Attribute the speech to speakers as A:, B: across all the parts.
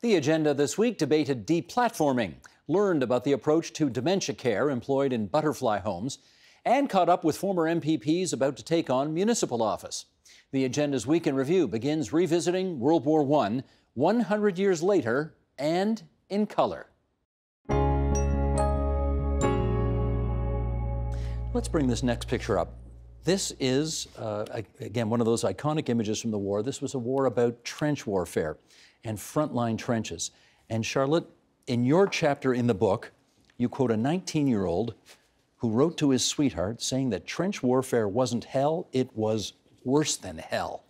A: The agenda this week debated deplatforming, learned about the approach to dementia care employed in butterfly homes, and caught up with former MPPs about to take on municipal office. The agenda's Week in Review begins revisiting World War I, 100 years later, and in color. Let's bring this next picture up. This is, again, one of those iconic images from the war. This was a war about trench warfare and frontline trenches. And Charlotte, in your chapter in the book, you quote a 19-year-old who wrote to his sweetheart saying that trench warfare wasn't hell, it was worse than hell.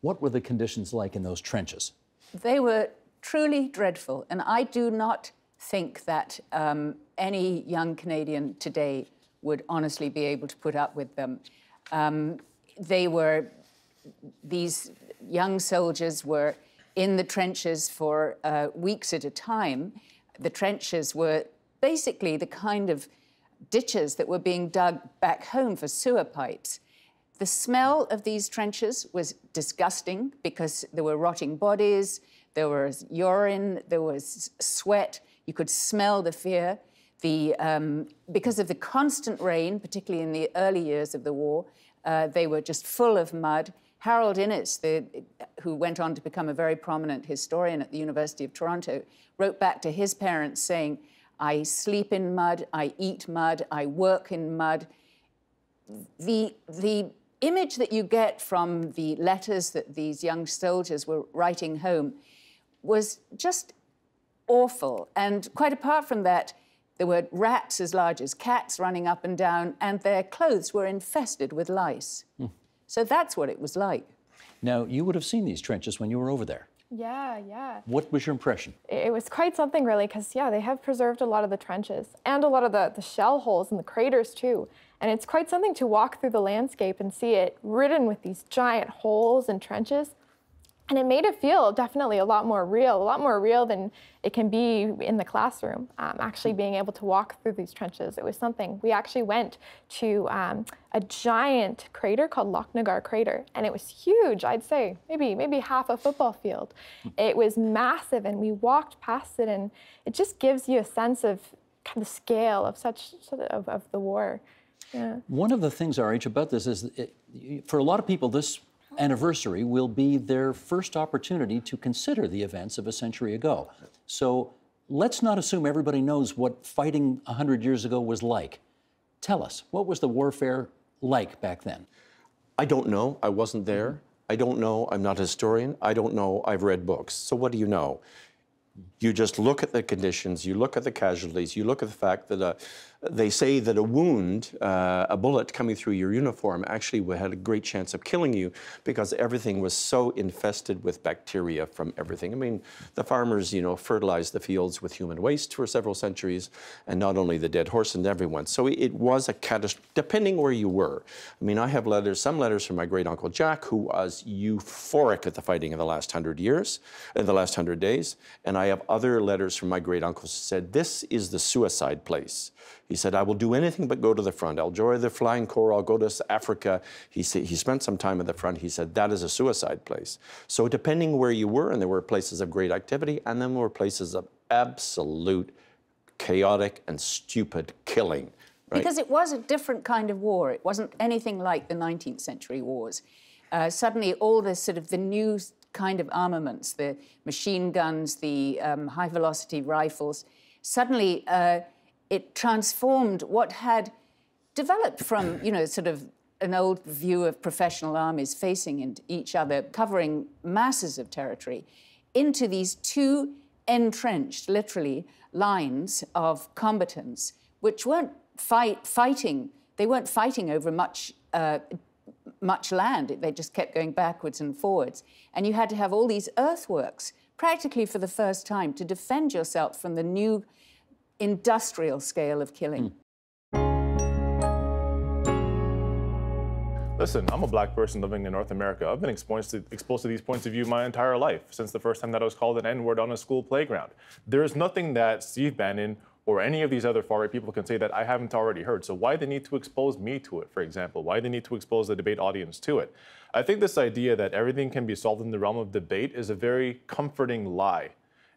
A: What were the conditions like in those trenches?
B: They were truly dreadful, and I do not think that any young Canadian today would honestly be able to put up with them. These young soldiers were in the trenches for weeks at a time. The trenches were basically the kind of ditches that were being dug back home for sewer pipes. The smell of these trenches was disgusting because there were rotting bodies, there was urine, there was sweat. You could smell the fear. Because of the constant rain, particularly in the early years of the war, they were just full of mud. Harold Innes, who went on to become a very prominent historian at the University of Toronto, wrote back to his parents saying, "I sleep in mud, I eat mud, I work in mud." The image that you get from the letters that these young soldiers were writing home was just awful. And quite apart from that, there were rats as large as cats running up and down, and their clothes were infested with lice. So that's what it was like.
A: Now, you would have seen these trenches when you were over there.
C: Yeah.
A: What was your impression?
C: It was quite something, really, because, yeah, they have preserved a lot of the trenches and a lot of the shell holes and the craters, too. And it's quite something to walk through the landscape and see it ridden with these giant holes and trenches. And it made it feel definitely a lot more real than it can be in the classroom. Actually being able to walk through these trenches, it was something. We actually went to a giant crater called Lochnagar Crater, and it was huge. I'd say maybe half a football field. It was massive, and we walked past it, and it just gives you a sense of kind of scale of of the war. Yeah.
A: One of the things, RH, about this is, for a lot of people, this anniversary will be their first opportunity to consider the events of a century ago. So let's not assume everybody knows what fighting 100 years ago was like. Tell us, what was the warfare like back then?
D: I don't know. I wasn't there. I don't know. I'm not a historian. I don't know. I've read books. So what do you know? You just look at the conditions, you look at the casualties, you look at the fact that they say that a wound, a bullet coming through your uniform actually had a great chance of killing you because everything was so infested with bacteria from everything. I mean, the farmers, fertilized the fields with human waste for several centuries, and not only the dead horse and everyone. So it was a catastrophe, depending where you were. I mean, I have some letters from my great-uncle Jack, who was euphoric at the fighting in the last 100 years, in the last 100 days, and I have other letters from my great-uncles who said, this is the suicide place. He said, I will do anything but go to the front. I'll join the Flying Corps, I'll go to Africa. He spent some time at the front. He said, that is a suicide place. So depending where you were, and there were places of great activity, and then there were places of absolute chaotic and stupid killing. Right?
B: Because it was a different kind of war. It wasn't anything like the 19th century wars. Suddenly all this the new kind of armaments, the machine guns, the high-velocity rifles, suddenly it transformed what had developed from, an old view of professional armies facing each other, covering masses of territory, into these two entrenched, literally, lines of combatants, which weren't fighting. They weren't fighting over much land. They just kept going backwards and forwards. And you had to have all these earthworks, practically for the first time, to defend yourself from the new industrial scale of killing.
E: Listen, I'm a black person living in North America. I've been exposed to these points of view my entire life, since the first time that I was called an N-word on a school playground. There is nothing that Steve Bannon or any of these other far-right people can say that I haven't already heard. So why the need to expose me to it, for example? Why the need to expose the debate audience to it? I think this idea that everything can be solved in the realm of debate is a very comforting lie.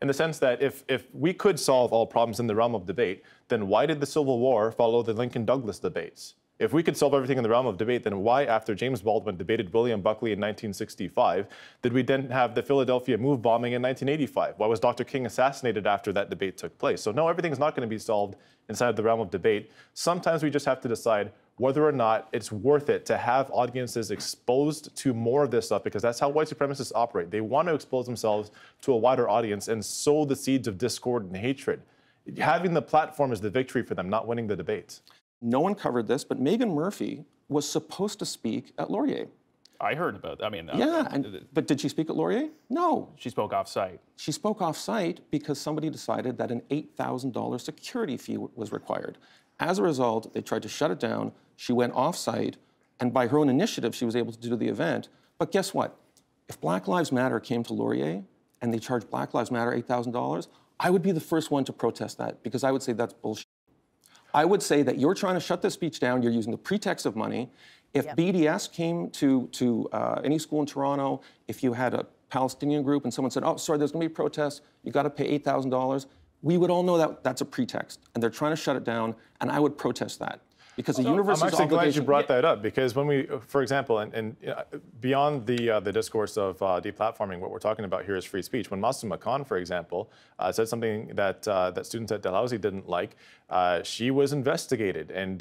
E: in the sense that if we could solve all problems in the realm of debate, then why did the Civil War follow the Lincoln-Douglas debates? If we could solve everything in the realm of debate, then why, after James Baldwin debated William Buckley in 1965, did we then have the Philadelphia Move bombing in 1985? Why was Dr. King assassinated after that debate took place? So no, everything's not going to be solved inside the realm of debate. Sometimes we just have to decide whether or not it's worth it to have audiences exposed to more of this stuff, because that's how white supremacists operate. They want to expose themselves to a wider audience and sow the seeds of discord and hatred. Having the platform is the victory for them, not winning the debate.
F: No one covered this, but Meghan Murphy was supposed to speak at Laurier.
G: I heard about that. I mean,
F: But did she speak at Laurier? No.
G: she spoke off-site.
F: She spoke off-site because somebody decided that an $8,000 security fee was required. As a result, they tried to shut it down. She went off-site, and by her own initiative, she was able to do the event. But guess what? If Black Lives Matter came to Laurier and they charged Black Lives Matter $8,000, I would be the first one to protest that, because I would say that's bullshit. I would say that you're trying to shut this speech down. You're using the pretext of money. If BDS came to any school in Toronto, if you had a Palestinian group and someone said, oh, sorry, there's going to be a protest, you got to pay $8,000, we would all know that that's a pretext, and they're trying to shut it down, and I would protest that. Because the university's
E: I'm actually glad you
F: obligation-
E: brought that up, because when we, for example, and beyond the discourse of deplatforming, what we're talking about here is free speech. When Masuma Khan, for example, said something that that students at Dalhousie didn't like, she was investigated. And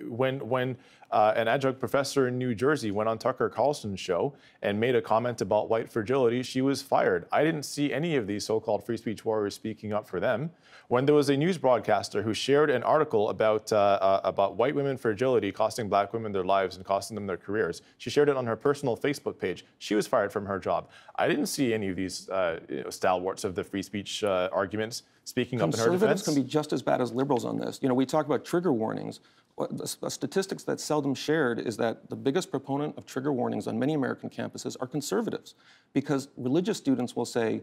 E: when an adjunct professor in New Jersey went on Tucker Carlson's show and made a comment about white fragility, she was fired. I didn't see any of these so-called free speech warriors speaking up for them. When there was a news broadcaster who shared an article about white women fragility costing black women their lives and costing them their careers, she shared it on her personal Facebook page. She was fired from her job. I didn't see any of these stalwarts of the free speech arguments speaking up in her defense.
F: Conservatives can be just as bad as liberals on this. You know, we talk about trigger warnings. The statistics that's seldom shared is that the biggest proponent of trigger warnings on many American campuses are conservatives, because religious students will say,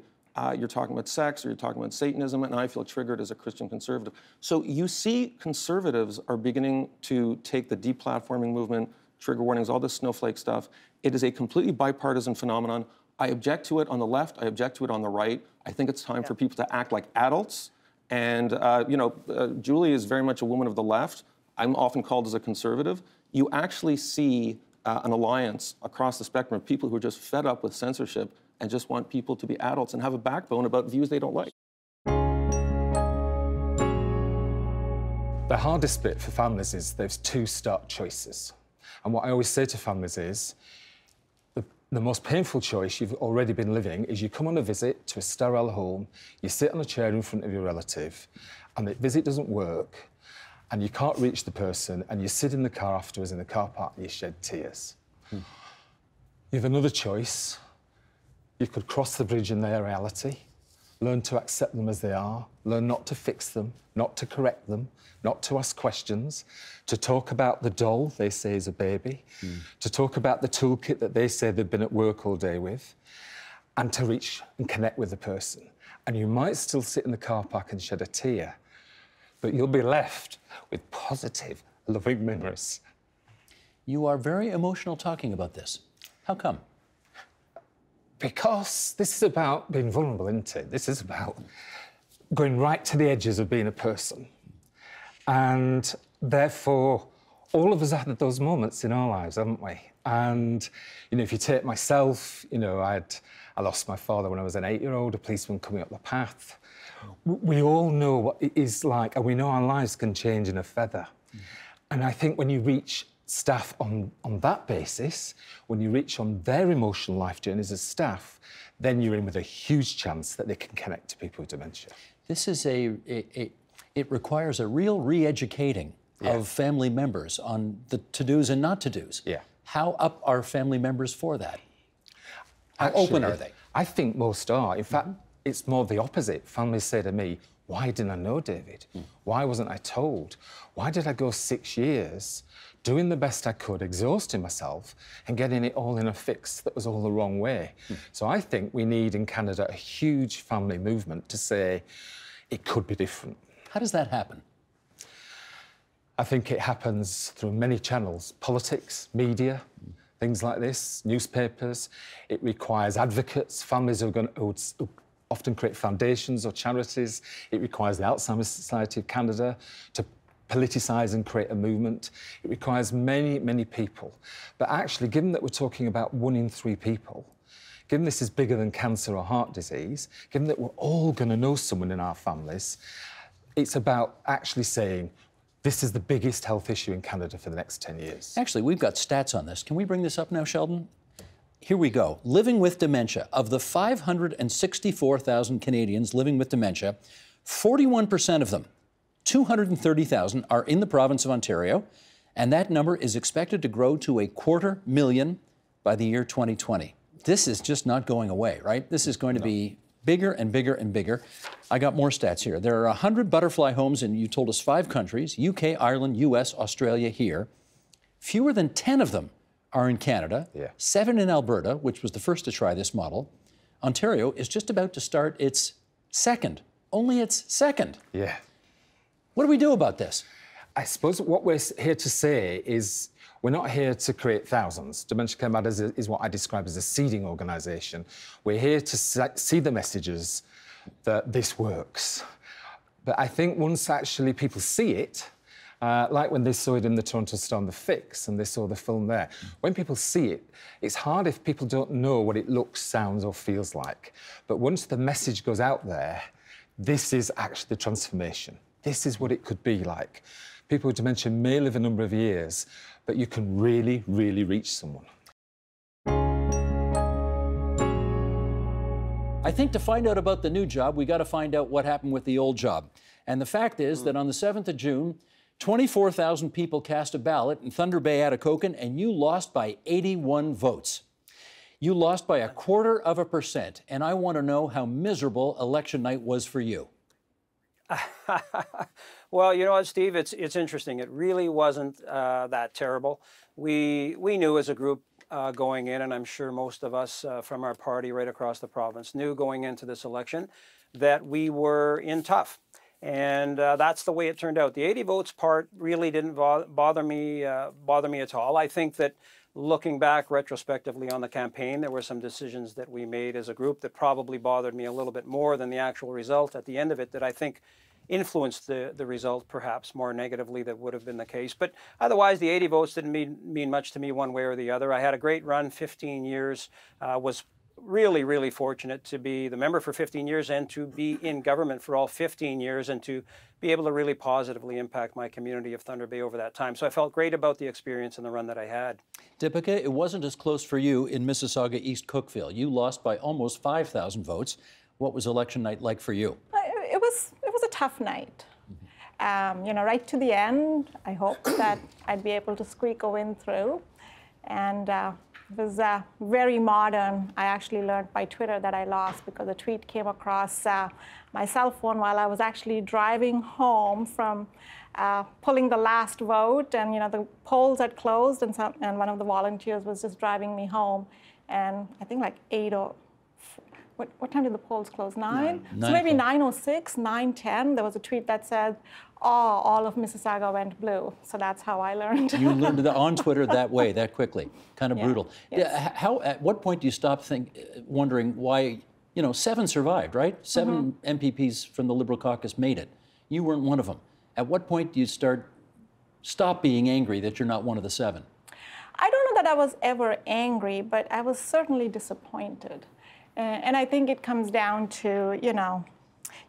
F: you're talking about sex or you're talking about Satanism, and I feel triggered as a Christian conservative. So you see conservatives are beginning to take the deplatforming movement, trigger warnings, all this snowflake stuff. It is a completely bipartisan phenomenon. I object to it on the left. I object to it on the right. I think it's time for people to act like adults. And, Julie is very much a woman of the left. I'm often called as a conservative. You actually see an alliance across the spectrum of people who are just fed up with censorship and just want people to be adults and have a backbone about views they don't like.
H: The hardest bit for families is there's two stark choices. And what I always say to families is, the most painful choice you've already been living is you come on a visit to a sterile home, you sit on a chair in front of your relative, and the visit doesn't work, and you can't reach the person, and you sit in the car afterwards in the car park and you shed tears. You have another choice. You could cross the bridge in their reality, learn to accept them as they are, learn not to fix them, not to correct them, not to ask questions, to talk about the doll they say is a baby, to talk about the toolkit that they say they've been at work all day with, and to reach and connect with the person. And you might still sit in the car park and shed a tear, but you'll be left with positive, loving memories.
A: You are very emotional talking about this. How come?
H: Because this is about being vulnerable, isn't it? This is about going right to the edges of being a person. And therefore, all of us have had those moments in our lives, haven't we? And, if you take myself, I lost my father when I was an 8-year-old, a policeman coming up the path. We all know what it is like, and we know our lives can change in a feather. And I think when you reach staff on that basis, when you reach on their emotional life journeys as staff, then you're in with a huge chance that they can connect to people with dementia.
A: This is it requires a real re-educating of family members on the to-dos and not to-dos.
H: Yeah.
A: How up are family members for that? How open are they?
H: I think most are. In fact, it's more the opposite. Families say to me, why didn't I know David? Why wasn't I told? Why did I go 6 years doing the best I could, exhausting myself and getting it all in a fix that was all the wrong way? So I think we need in Canada a huge family movement to say it could be different.
A: How does that happen?
H: I think it happens through many channels, politics, media, things like this, newspapers. It requires advocates, families who often create foundations or charities. It requires the Alzheimer's Society of Canada to politicise and create a movement. It requires many, many people. But actually, given that we're talking about 1 in 3 people, given this is bigger than cancer or heart disease, given that we're all going to know someone in our families, it's about actually saying, this is the biggest health issue in Canada for the next 10 years.
A: Actually, we've got stats on this. Can we bring this up now, Sheldon? Here we go. Living with dementia. Of the 564,000 Canadians living with dementia, 41% of them, 230,000, are in the province of Ontario, and that number is expected to grow to 250,000 by the year 2020. This is just not going away, right? This is going to be bigger and bigger and bigger. I got more stats here. There are 100 butterfly homes in, you told us, 5 countries, UK, Ireland, US, Australia here. Fewer than 10 of them are in Canada, 7 in Alberta, which was the first to try this model. Ontario is just about to start its second, only its second.
H: Yeah.
A: What do we do about this?
H: I suppose what we're here to say is we're not here to create thousands. Dementia Care Matters is what I describe as a seeding organisation. We're here to see the messages that this works. But I think once actually people see it, like when they saw it in the Toronto Storm, The Fix, and they saw the film there, when people see it, it's hard if people don't know what it looks, sounds or feels like. But once the message goes out there, this is actually the transformation. This is what it could be like. People with dementia may live a number of years, but you can really, really reach someone.
A: I think to find out about the new job, we got to find out what happened with the old job. And the fact is that on the 7th of June, 24,000 people cast a ballot in Thunder Bay, Atikokan, and you lost by 81 votes. You lost by 0.25%, and I want to know how miserable election night was for you.
I: Well, you know what, Steve, it's interesting. It really wasn't that terrible. We knew as a group going in, and I'm sure most of us from our party right across the province knew going into this election that we were in tough. And that's the way it turned out. The 80 votes part really didn't bother me at all. I think that looking back retrospectively on the campaign, there were some decisions that we made as a group that probably bothered me a little bit more than the actual result at the end of it, that I think influenced the result perhaps more negatively than would have been the case. But otherwise, the 80 votes didn't mean much to me one way or the other. I had a great run, 15 years, was really, really fortunate to be the member for 15 years and to be in government for all 15 years and to be able to really positively impact my community of Thunder Bay over that time. So I felt great about the experience and the run that I had.
A: Deepika, it wasn't as close for you in Mississauga East Cookeville. You lost by almost 5,000 votes. What was election night like for you?
J: It was a tough night. You know, right to the end, I hoped that I'd be able to squeak a win through. And it was very modern. I actually learned by Twitter that I lost because a tweet came across my cell phone while I was actually driving home from pulling the last vote. And, you know, the polls had closed, and one of the volunteers was just driving me home. And I think like 8 or... What time did the polls close? 9? So maybe 9:06, 9:10, there was a tweet that said, oh, all of Mississauga went blue. So that's how I learned.
A: You learned that on Twitter that way, that quickly. Kind of brutal.
J: Yes.
A: At what point do you stop wondering why, you know, 7 survived, right? 7 MPPs from the Liberal caucus made it. You weren't one of them. At what point do you stop being angry that you're not one of the 7?
J: I don't know that I was ever angry, but I was certainly disappointed. And I think it comes down to, you know,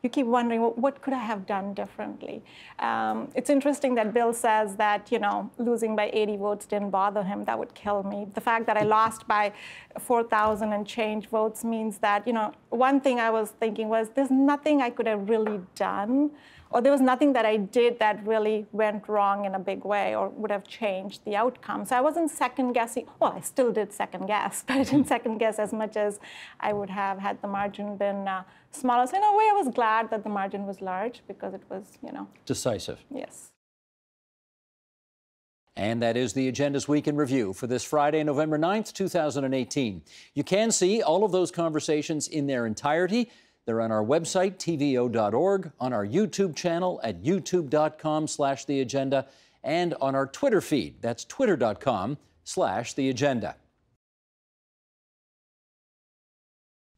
J: you keep wondering, well, what could I have done differently? It's interesting that Bill says that, you know, losing by 80 votes didn't bother him. That would kill me. The fact that I lost by 4,000 and change votes means that, you know, one thing I was thinking was there's nothing I could have really done, or there was nothing that I did that really went wrong in a big way or would have changed the outcome. So I wasn't second guessing. Well, I still did second guess, but I didn't second guess as much as I would have had the margin been smaller. So in a way, I was glad that the margin was large because it was, you know.
A: Decisive.
J: Yes.
A: And that is the Agenda's Week in Review for this Friday, November 9th, 2018. You can see all of those conversations in their entirety. They're on our website, tvo.org, on our YouTube channel at youtube.com/theagenda, and on our Twitter feed. That's twitter.com/theagenda.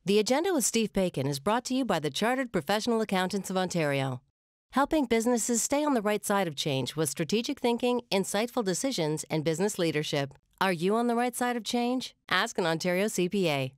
K: The Agenda with Steve Paikin is brought to you by the Chartered Professional Accountants of Ontario, helping businesses stay on the right side of change with strategic thinking, insightful decisions, and business leadership. Are you on the right side of change? Ask an Ontario CPA.